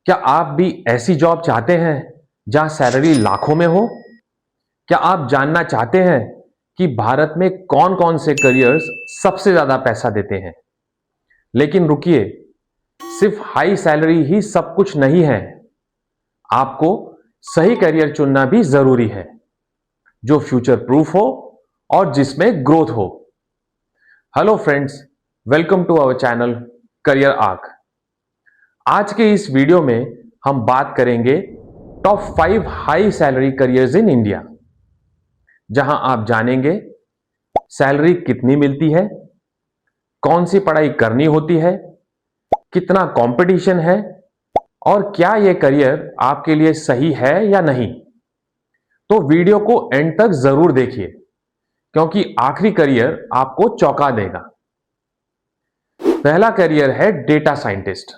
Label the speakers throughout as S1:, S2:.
S1: क्या आप भी ऐसी जॉब चाहते हैं जहां सैलरी लाखों में हो? क्या आप जानना चाहते हैं कि भारत में कौन कौन से करियर्स सबसे ज्यादा पैसा देते हैं? लेकिन रुकिए, सिर्फ हाई सैलरी ही सब कुछ नहीं है। आपको सही करियर चुनना भी जरूरी है, जो फ्यूचर प्रूफ हो और जिसमें ग्रोथ हो। Hello friends, welcome to our channel career arc. आज के इस वीडियो में हम बात करेंगे top 5 high salary careers in India, जहां आप जानेंगे सैलरी कितनी मिलती है, कौन सी पढ़ाई करनी होती है, कितना कंपटीशन है और क्या यह करियर आपके लिए सही है या नहीं। तो वीडियो को एंड तक जरूर देखिए, क्योंकि आखिरी करियर आपको चौंका देगा। पहला करियर है डेटा साइंटिस्ट।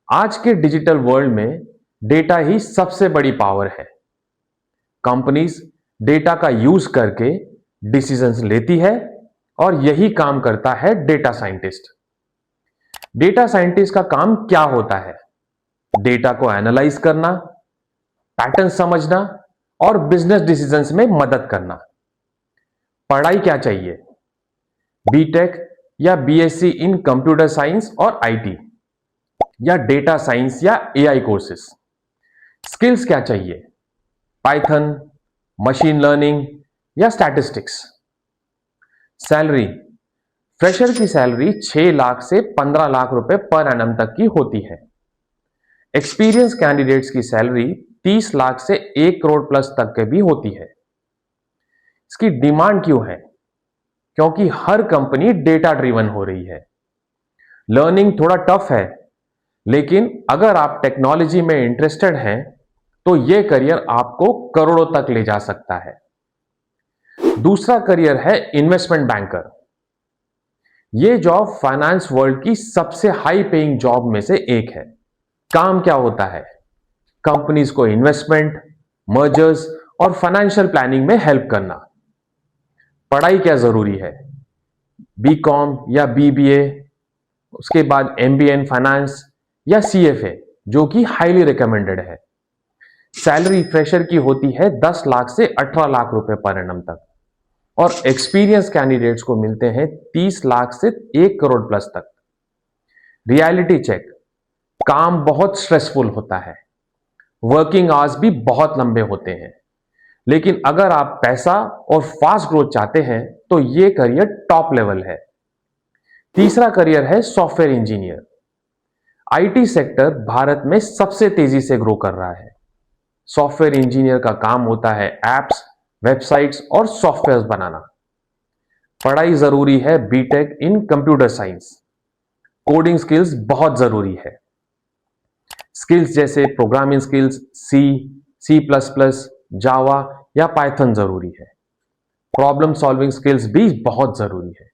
S1: आज के डिजिटल वर्ल्ड में डेटा ही सबसे बड़ी पावर है। कंपनीज डेटा का यूज करके डिसीजंस लेती है और यही काम करता है डेटा साइंटिस्ट। डेटा साइंटिस्ट का काम क्या होता है? डेटा को एनालाइज करना, पैटर्न समझना और बिजनेस डिसीजंस में मदद करना। पढ़ाई क्या चाहिए? बीटेक या बीएससी इन कंप्यूटर साइंस और आईटी, या डेटा साइंस या एआई कोर्सेस। स्किल्स क्या चाहिए? पाइथन, मशीन लर्निंग या स्टैटिस्टिक्स। सैलरी, फ्रेशर की सैलरी 6 लाख से 15 लाख रुपए पर एनम तक की होती है। एक्सपीरियंस कैंडिडेट्स की सैलरी 30 लाख से 1 करोड़ प्लस तक के भी होती है। इसकी डिमांड क्यों है? क्योंकि हर कंपनी डेटा ड्रिवन हो रही है। लर्निंग थोड़ा टफ है, लेकिन अगर आप टेक्नोलॉजी में इंटरेस्टेड हैं तो यह करियर आपको करोड़ों तक ले जा सकता है। दूसरा करियर है इन्वेस्टमेंट बैंकर। यह जॉब फाइनेंस वर्ल्ड की सबसे हाई पेइंग जॉब में से एक है। काम क्या होता है? कंपनीज को इन्वेस्टमेंट, मर्जर्स और फाइनेंशियल प्लानिंग में हेल्प करना। पढ़ाई क्या जरूरी है? बीकॉम या बीबीए, उसके बाद एमबीए इन फाइनेंस या सीएफए, जो कि हाईली रिकमेंडेड है। सैलरी फ्रेशर की होती है 10 लाख से 18 लाख रुपए पर एनम तक, और एक्सपीरियंस कैंडिडेट्स को मिलते हैं 30 लाख से 1 करोड़ प्लस तक। रियलिटी चेक, काम बहुत स्ट्रेसफुल होता है, वर्किंग आवर्स भी बहुत लंबे होते हैं, लेकिन अगर आप पैसा और फास्ट ग्रोथ चाहते हैं तो यह करियर टॉप लेवल है। तीसरा करियर है software engineer. IT sector Bharat में सबसे तेजी से ग्रो कर रहा है। सॉफ्टवेयर इंजीनियर का काम होता है एप्स, वेबसाइट्स और सॉफ्टवेयर बनाना। पढ़ाई जरूरी है BTech in computer science. Coding skills बहुत जरूरी है। स्किल्स जैसे programming skills, C plus plus, Java या पाइथन जरूरी है। प्रॉब्लम सॉल्विंग स्किल्स भी बहुत जरूरी है।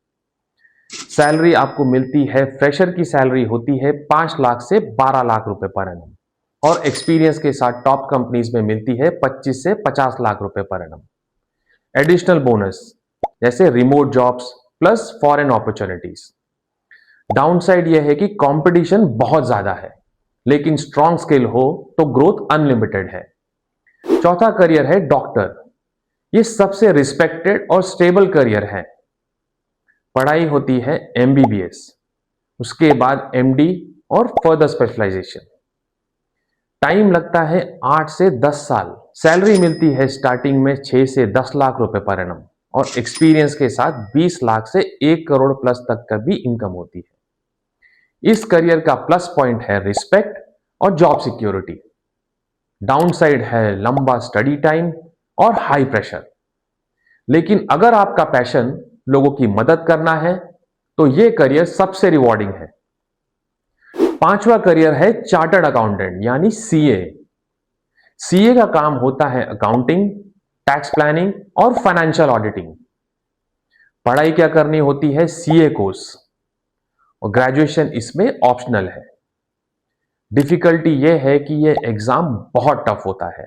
S1: सैलरी आपको मिलती है, फ्रेशर की सैलरी होती है 5 लाख से 12 लाख रुपए पर एनम, और एक्सपीरियंस के साथ टॉप कंपनीज में मिलती है 25 से 50 लाख रुपए पर एनम। एडिशनल बोनस जैसे remote jobs plus foreign opportunities. Downside यह है कि कंपटीशन बहुत ज्यादा है, लेकिन स्ट्रॉन्ग स्किल हो तो ग्रोथ अनलिमिटेड है। चौथा करियर है डॉक्टर। यह सबसे रिस्पेक्टेड और स्टेबल करियर है। पढ़ाई होती है एमबीबीएस, उसके बाद एमडी और फर्दर स्पेशलाइजेशन। टाइम लगता है 8 से 10 साल। सैलरी मिलती है स्टार्टिंग में 6 से 10 लाख रुपए पर एनम, और एक्सपीरियंस के साथ 20 लाख से 1 करोड़ प्लस तक का भी इनकम होती है। इस करियर का प्लस पॉइंट है रिस्पेक्ट और जॉब सिक्योरिटी। डाउनसाइड है लंबा स्टडी टाइम और हाई प्रेशर। लेकिन अगर आपका पैशन लोगों की मदद करना है तो यह करियर सबसे रिवॉर्डिंग है। पांचवा करियर है चार्टर्ड अकाउंटेंट यानी सीए। सीए का काम होता है अकाउंटिंग, टैक्स प्लानिंग और फाइनेंशियल ऑडिटिंग। पढ़ाई क्या करनी होती है? सीए कोर्स, और ग्रेजुएशन इसमें ऑप्शनल है। डिफिकल्टी यह है कि यह एग्जाम बहुत टफ होता है।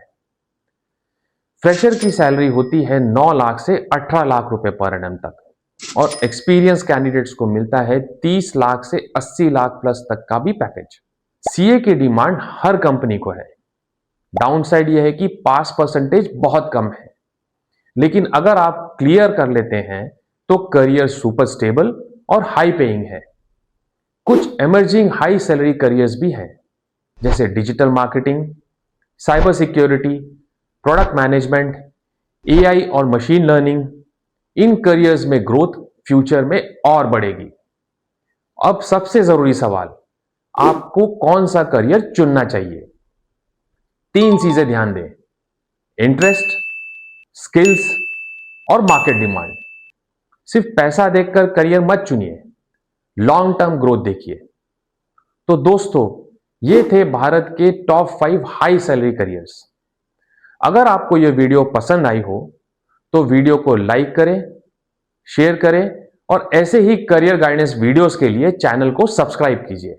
S1: फ्रेशर की सैलरी होती है 9 लाख से 18 लाख रुपए पर एनम तक, और एक्सपीरियंस कैंडिडेट्स को मिलता है 30 लाख से 80 लाख प्लस तक का भी पैकेज। सीए की डिमांड हर कंपनी को है। डाउनसाइड यह है कि पास परसेंटेज बहुत कम है, लेकिन अगर आप क्लियर कर लेते हैं तो करियर सुपर स्टेबल और हाई पेइंग है। कुछ इमर्जिंग हाई सैलरी करियर्स भी हैं, जैसे digital marketing, cyber security, product management, AI और मशीन लर्निंग। इन करियर्स में ग्रोथ फ्यूचर में और बढ़ेगी। अब सबसे जरूरी सवाल, आपको कौन सा करियर चुनना चाहिए? 3 चीजें ध्यान दें: इंटरेस्ट, स्किल्स और मार्केट डिमांड। सिर्फ पैसा देखकर करियर मत चुनिए, लॉन्ग टर्म ग्रोथ देखिए। तो दोस्तों, ये थे भारत के टॉप 5 हाई सैलरी करियर्स। अगर आपको यह वीडियो पसंद आई हो तो वीडियो को लाइक करें, शेयर करें और ऐसे ही करियर गाइडेंस वीडियोस के लिए चैनल को सब्सक्राइब कीजिए।